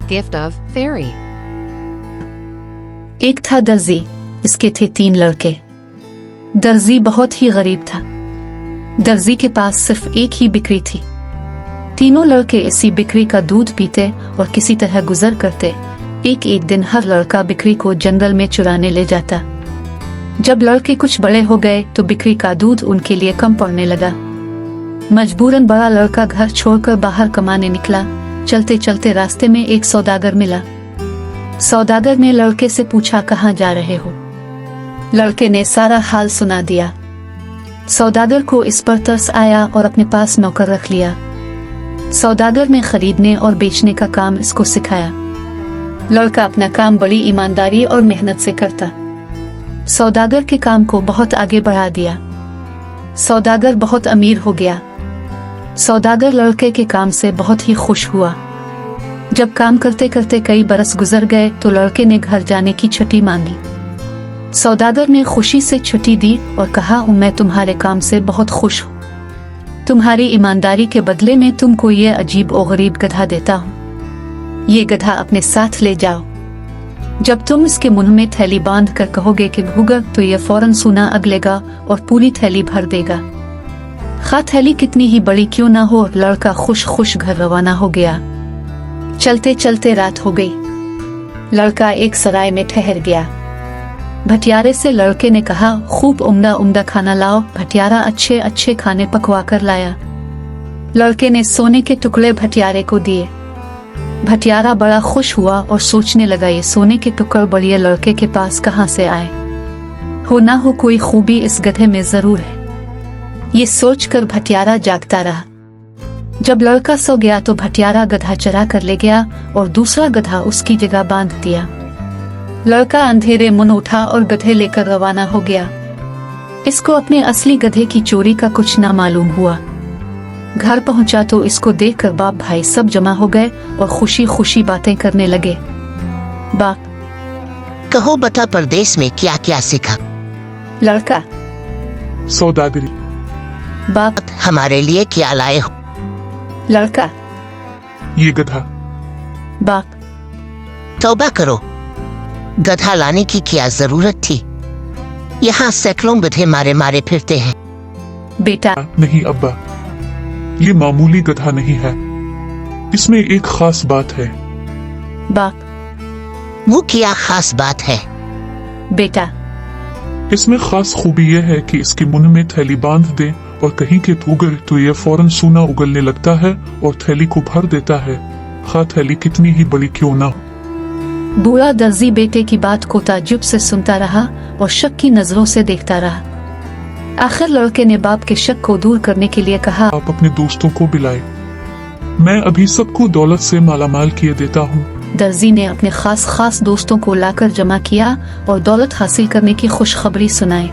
Gift of Fairy. एक था दर्जी, इसके थे 3 लड़के। दर्जी बहुत ही गरीब था। दर्जी के पास सिर्फ एक ही बिक्री थी। तीनों लड़के इसी बिक्री का दूध पीते और किसी तरह गुजर करते। एक दिन हर लड़का बिक्री को जंगल में चुराने ले जाता। जब लड़के कुछ बड़े हो गए तो बिक्री का दूध उनके लिए कम पड़ने लगा। मजबूरन बड़ा लड़का घर छोड़कर बाहर कमाने निकला। चलते चलते रास्ते में एक सौदागर मिला। सौदागर ने लड़के से पूछा, कहाँ जा रहे हो? लड़के ने सारा हाल सुना दिया। सौदागर को इस पर तरस आया और अपने पास नौकर रख लिया। सौदागर ने खरीदने और बेचने का काम इसको सिखाया। लड़का अपना काम बड़ी ईमानदारी और मेहनत से करता। सौदागर के काम को बहुत आगे बढ़ा दिया। सौदागर बहुत अमीर हो गया। सौदागर लड़के के काम से बहुत ही खुश हुआ। जब काम करते करते कई बरस गुजर गए तो लड़के ने घर जाने की छुट्टी मांगी। सौदागर ने खुशी से छुट्टी दी और कहा, मैं तुम्हारे काम से बहुत खुश हूँ। तुम्हारी ईमानदारी के बदले में तुमको ये अजीब और गरीब गधा देता हूँ। ये गधा अपने साथ ले जाओ। जब तुम इसके मुंह में थैली बांध कर कहोगे कि भूगा तो ये फौरन सूना अगलेगा और पूरी थैली भर देगा। खा थैली कितनी ही बड़ी क्यों ना हो, लड़का खुश खुश घर रवाना हो गया। चलते चलते रात हो गई। लड़का एक सराय में ठहर गया। भटियारे से लड़के ने कहा, खूब उम्दा उम्दा खाना लाओ। भटियारा अच्छे अच्छे खाने पकवा कर लाया। लड़के ने सोने के टुकड़े भटियारे को दिए। भटियारा बड़ा खुश हुआ और सोचने लगा, ये सोने के टुकड़े बढ़िया लड़के के पास कहाँ से आए? हो ना हो कोई खूबी इस गधे में जरूर है। ये सोचकर भटियारा जागता रहा। जब लड़का सो गया तो भटियारा गधा चरा कर ले गया और दूसरा गधा उसकी जगह बांध दिया। लड़का अंधेरे मुन उठा और गधे लेकर रवाना हो गया। इसको अपने असली गधे की चोरी का कुछ ना मालूम हुआ। घर पहुंचा तो इसको देखकर बाप भाई सब जमा हो गए और खुशी खुशी बातें करने लगे। बाप, कहो बता, परदेश में क्या क्या सीखा? लड़का, सौदागरी। बाप, हमारे लिए क्या लाए हो? लड़का, ये गधा। बाप, तौबा करो, गधा लाने की क्या जरूरत थी? यहाँ सैकड़ों गधे मारे मारे फिरते हैं। बेटा, नहीं अब्बा, ये मामूली गधा नहीं है। इसमें एक खास बात है। बाप, वो क्या खास बात है? बेटा, इसमें खास खूबी यह है कि इसके मुंह में थैली बांध दे और कहीं के उगल तो यह फौरन सूना उगलने लगता है और थैली को भर देता है। खा थैली कितनी ही बड़ी क्यों ना हो। बूढ़ा दर्जी बेटे की बात को ताज्जुब से सुनता रहा और शक की नजरों से देखता रहा। आखिर लड़के ने बाप के शक को दूर करने के लिए कहा, आप अपने दोस्तों को बुलाए, मैं अभी सबको दौलत से मालामाल किए देता हूँ। दर्जी ने अपने खास दोस्तों को लाकर जमा किया और दौलत हासिल करने की खुशखबरी सुनाई।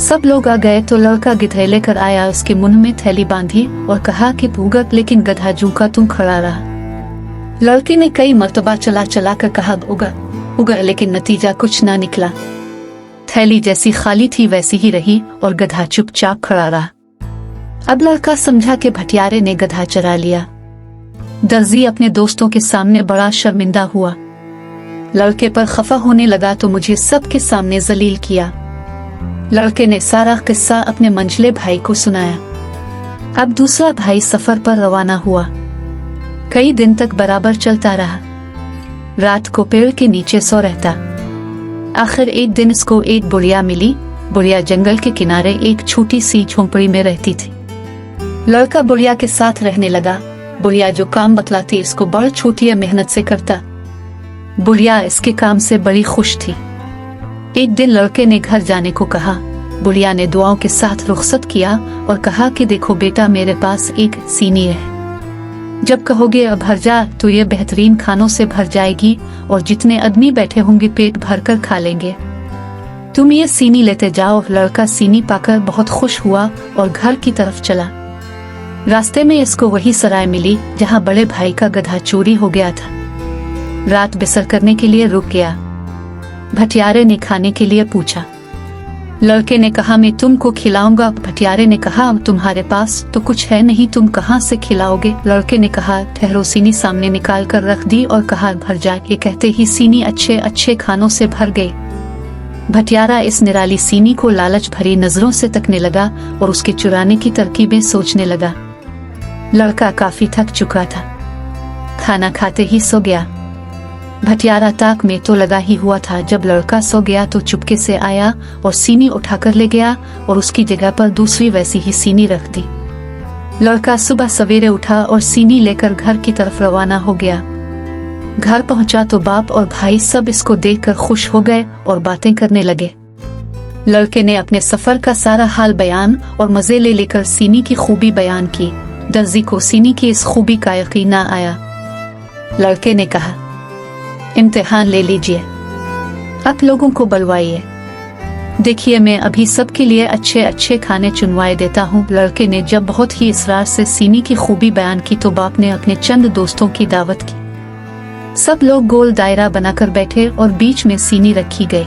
सब लोग आ गए तो लड़का गिधे लेकर आया। उसके मुंह में थैली बांधी और कहा कि भूगत, लेकिन गधा जूका तुम खड़ा रहा। लड़के ने कई मर्तबा चला चला कर कहा, उगा, लेकिन नतीजा कुछ ना निकला। थैली जैसी खाली थी वैसी ही रही और गधा चुपचाप खड़ा रहा। अब लड़का समझा कि भटियारे ने गधा चरा लिया। दर्जी अपने दोस्तों के सामने बड़ा शर्मिंदा हुआ। लड़के पर खफा होने लगा तो मुझे सबके सामने जलील किया। लड़के ने सारा किस्सा अपने मंझले भाई को सुनाया। अब दूसरा भाई सफर पर रवाना हुआ। कई दिन तक बराबर चलता रहा। रात को पेड़ के नीचे सो रहता। आखिर एक दिन इसको एक बुढ़िया मिली। बुढ़िया जंगल के किनारे एक छोटी सी झोंपड़ी में रहती थी। लड़का बुढ़िया के साथ रहने लगा। बुढ़िया जो काम बतलाती इसको बड़ छोटी मेहनत से करता। बुढ़िया इसके काम से बड़ी खुश थी। एक दिन लड़के ने घर जाने को कहा। बुढ़िया ने दुआओं के साथ रुखसत किया और कहा कि देखो बेटा, मेरे पास एक सीनी है। जब कहोगे अब भर जा तो ये बेहतरीन खानों से भर जाएगी और जितने आदमी बैठे होंगे पेट भर कर खा लेंगे। तुम ये सीनी लेते जाओ। लड़का सीनी पाकर बहुत खुश हुआ और घर की तरफ चला। रास्ते में इसको वही सराय मिली जहाँ बड़े भाई का गधा चोरी हो गया था। रात बिसर करने के लिए रुक गया। भटियारे ने खाने के लिए पूछा। लड़के ने कहा मैं तुमको खिलाऊंगा। भटियारे ने कहा तुम्हारे पास तो कुछ है नहीं, तुम कहाँ से खिलाओगे? लड़के ने कहा ठहरो। सीनी सामने निकाल कर रख दी और कहा भर जा। ये कहते ही सीनी अच्छे अच्छे खानों से भर गई। भटियारा इस निराली सीनी को लालच भरी नजरों से तकने लगा और उसके चुराने की तरकीबें सोचने लगा। लड़का काफी थक चुका था, खाना खाते ही सो गया। भटियारा ताक में तो लगा ही हुआ था। जब लड़का सो गया तो चुपके से आया और सीनी उठाकर ले गया और उसकी जगह पर दूसरी वैसी ही सीनी रख दी। लड़का सुबह सवेरे उठा और सीनी लेकर घर की तरफ रवाना हो गया। घर पहुंचा तो बाप और भाई सब इसको देखकर खुश हो गए और बातें करने लगे। लड़के ने अपने सफर का सारा हाल बयान और मजे ले लेकर सीनी की खूबी बयान की। दर्जी को सीनी की इस खूबी का यकीन न आया। लड़के ने कहा इम्तिहान ले लीजिए, आप लोगों को बुलवाइए, देखिए मैं अभी सबके लिए अच्छे अच्छे खाने चुनवाए देता हूँ। लड़के ने जब बहुत ही इसरार से सीनी की खूबी बयान की तो बाप ने अपने चंद दोस्तों की दावत की। सब लोग गोल दायरा बनाकर बैठे और बीच में सीनी रखी गई।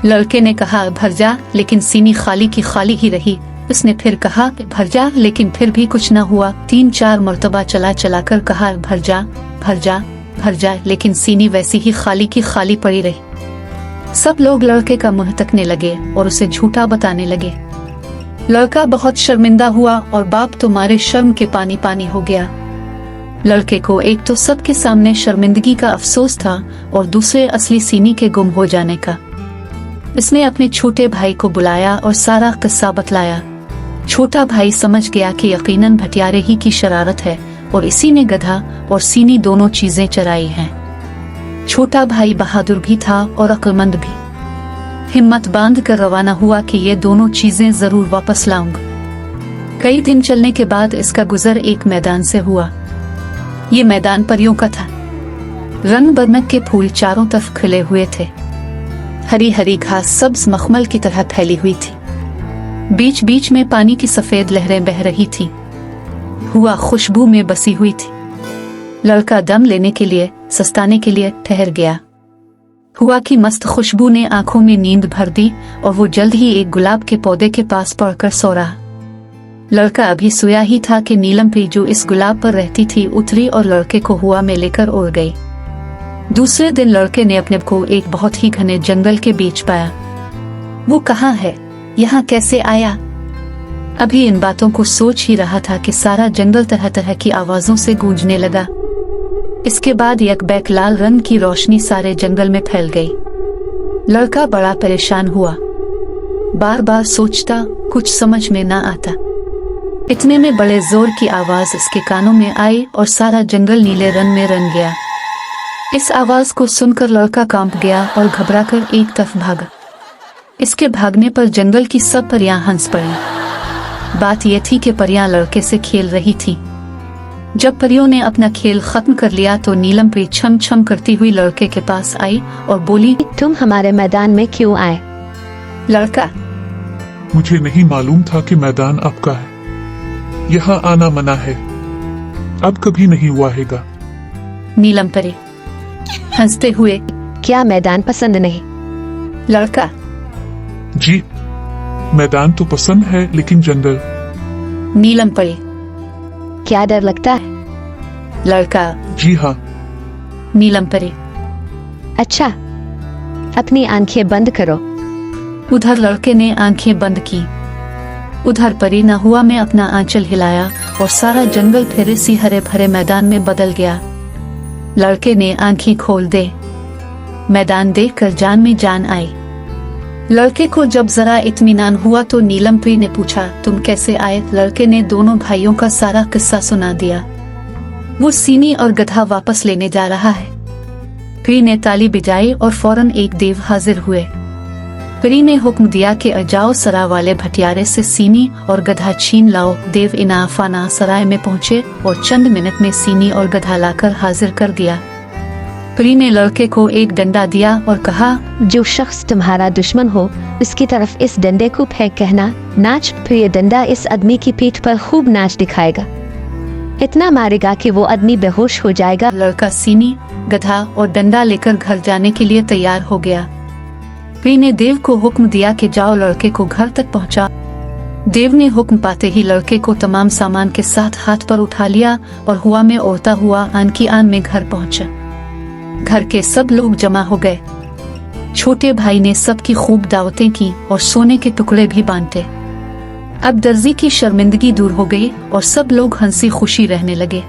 लड़के ने कहा भर जा, लेकिन सीनी खाली की खाली ही रही। उसने फिर कहा भर जा, लेकिन फिर भी कुछ न हुआ। 3-4 मर्तबा चला चला कर कहा भर जा भर जा भर जाए, लेकिन सीनी वैसी ही खाली की खाली पड़ी रही। सब लोग लड़के का मुंह तकने लगे और उसे झूठा बताने लगे। लड़का बहुत शर्मिंदा हुआ और बाप तो मारे शर्म के पानी पानी हो गया। लड़के को एक तो सबके सामने शर्मिंदगी का अफसोस था और दूसरे असली सीनी के गुम हो जाने का। इसने अपने छोटे भाई को बुलाया और सारा किस्सा बतलाया। छोटा भाई समझ गया कि यकीनन भटियारे ही की शरारत है और इसी ने गधा और सीनी दोनों चीजें चराई हैं। छोटा भाई बहादुर भी था और अक्लमंद भी। हिम्मत बांध कर रवाना हुआ कि ये दोनों चीजें जरूर वापस लाऊंगा। कई दिन चलने के बाद इसका गुजर एक मैदान से हुआ। ये मैदान परियों का था। रंग बरंग के फूल चारों तरफ खिले हुए थे। हरी हरी घास सब्ज मखमल की तरह फैली हुई थी। बीच बीच में पानी की सफेद लहरें बह रही थी। हुआ खुशबू में बसी हुई थी। लड़का दम लेने के लिए, सस्ताने के लिए ठहर गया। हुआ कि मस्त खुशबू ने आंखों में नींद भर दी और वो जल्द ही एक गुलाब के पौधे के पास पड़कर सो रहा। लड़का अभी सोया ही था कि नीलम प्री जो इस गुलाब पर रहती थी उतरी और लड़के को हुआ में लेकर उड़ गई। दूसरे दिन लड़के ने अपने को एक बहुत ही घने जंगल के बीच पाया। वो कहाँ है, यहाँ कैसे आया? अभी इन बातों को सोच ही रहा था कि सारा जंगल तरह तरह की आवाजों से गूंजने लगा। इसके बाद यकबैक लाल रंग की रोशनी सारे जंगल में फैल गई। लड़का बड़ा परेशान हुआ, बार बार सोचता, कुछ समझ में ना आता। इतने में बड़े जोर की आवाज इसके कानों में आई और सारा जंगल नीले रंग में रंग गया। इस आवाज को सुनकर लड़का कांप गया और घबराकर एक तरफ भागा। इसके भागने पर जंगल की सब परियां हंस पड़ी। बात यह थी कि परियां लड़के से खेल रही थी। जब परियों ने अपना खेल खत्म कर लिया तो नीलम प्री छम छम करती हुई लड़के के पास आई और बोली तुम हमारे मैदान में क्यों आए? लड़का मुझे नहीं मालूम था कि मैदान आपका है। यहाँ आना मना है, अब कभी नहीं हुआ हैगा। नीलम परी हंसते हुए क्या मैदान पसंद नहीं? लड़का जी, मैदान तो पसंद है लेकिन जंगल। नीलम परी क्या डर लगता है? लड़का जी हाँ। नीलम परी अच्छा, अपनी आंखें बंद करो। उधर लड़के ने आंखें बंद की। उधर परी न हुआ में अपना आंचल हिलाया और सारा जंगल फिर इसी हरे भरे मैदान में बदल गया। लड़के ने आंखें खोल दे। मैदान देखकर जान में जान आई। लड़के को जब जरा इत्मीनान हुआ तो नीलम प्री ने पूछा तुम कैसे आए? लड़के ने दोनों भाइयों का सारा किस्सा सुना दिया। वो सीनी और गधा वापस लेने जा रहा है। प्री ने ताली बजाई और फौरन एक देव हाजिर हुए। प्री ने हुक्म दिया कि जाओ सराय वाले भटियारे से सीनी और गधा छीन लाओ। देव इनाफाना सराय में पहुँचे और चंद मिनट में सीनी और गधा लाकर हाजिर कर दिया। प्री ने लड़के को एक डंडा दिया और कहा जो शख्स तुम्हारा दुश्मन हो उसकी तरफ इस डंडे को फेंक कहना नाच। फिर ये डंडा इस आदमी की पीठ पर खूब नाच दिखाएगा, इतना मारेगा कि वो आदमी बेहोश हो जाएगा। लड़का सीनी, गधा और डंडा लेकर घर जाने के लिए तैयार हो गया। प्री ने देव को हुक्म दिया कि जाओ लड़के को घर तक पहुंचा। देव ने हुक्म पाते ही लड़के को तमाम सामान के साथ हाथ पर उठा लिया और हुआ में उड़ता हुआ आन की आन में घर पहुंचा। घर के सब लोग जमा हो गए। छोटे भाई ने सबकी खूब दावतें की और सोने के टुकड़े भी बांटे। अब दर्जी की शर्मिंदगी दूर हो गई और सब लोग हंसी खुशी रहने लगे।